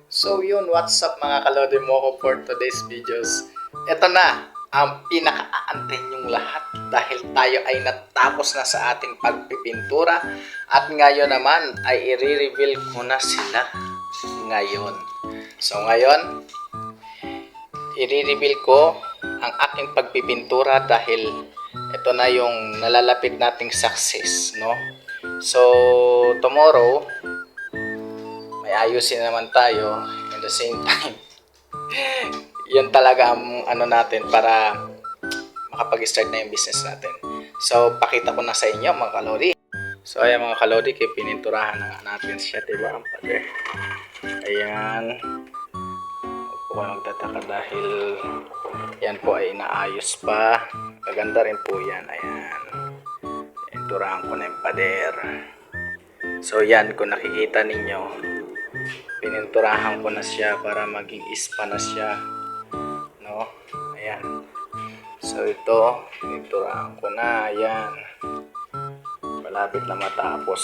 So yun, what's up mga kalodi mo ko for today's videos. Ito na, ang pinaka-aantay nyong lahat dahil tayo ay natapos na sa ating pagpipintura at ngayon naman ay i-reveal ko na sila ngayon. So ngayon, i-reveal ko ang aking pagpipintura dahil ito na yung nalalapit nating success, no? So tomorrow, may ayusin naman tayo at the same time. Yan talaga ang ano natin para makapag-start na yung business natin. So, pakita ko na sa inyo mga kalodi. So, ayan mga kalodi, kaya pininturahan na natin siya, diba? Ang pader. Ayan. Huwag po kayo magtataka dahil yan po ay inaayos pa. Maganda rin po yan. Ayan. Pininturahan ko na yung pader. So, yan, kung nakikita ninyo, pininturahan ko na siya para maging ispa na siya, no? Ayan. So ito, pininturahan ko na. Ayan, malapit na matapos.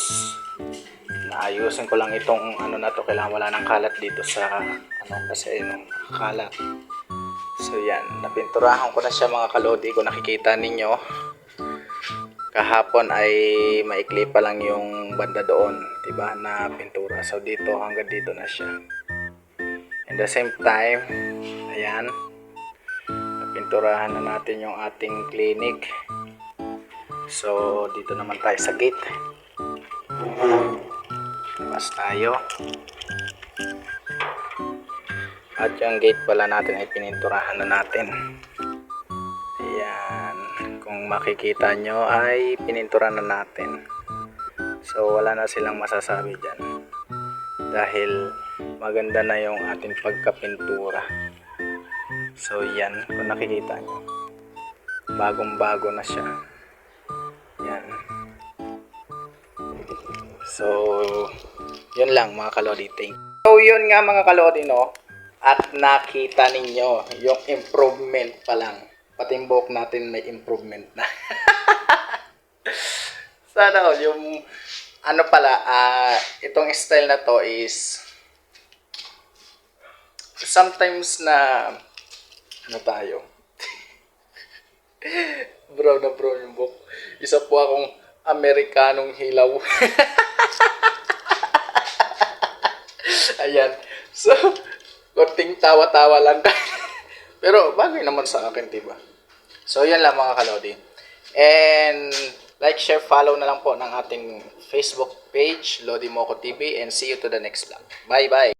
Naayusin ko lang itong ano na to. Kailangan wala ng kalat dito sa ano, kasi kalat. So yan, napinturahan ko na siya mga kalodi. Kung nakikita ninyo, kahapon ay maikli pa lang yung banda doon, diba, na pintura. So dito, hanggang dito na siya. And the same time, ayan, napinturahan na natin yung ating clinic. So dito naman tayo sa gate. Labas tayo. At yung gate pala natin ay pininturahan na natin. Ayan, kung makikita nyo ay pinintura na natin. So wala na silang masasabi dyan dahil maganda na yung ating pagkapintura. So yan, kung nakikita nyo, bagong bago na siya. Yan. So yun lang mga kalodi. So yun nga mga kalodi, no, at nakita ninyo yung improvement pa lang. Pati yung buhok natin may improvement na. Sana all, yung ano pala, itong style na to is sometimes na ano tayo. Bro na bro yung buhok. Isa po akong Amerikanong hilaw. Ayan. So, konting tawa-tawa lang. Pero bagay naman sa akin, diba? So, yan lang mga kalodi. And like, share, follow na lang po ng ating Facebook page, Lodi Moco TV, and see you to the next vlog. Bye-bye!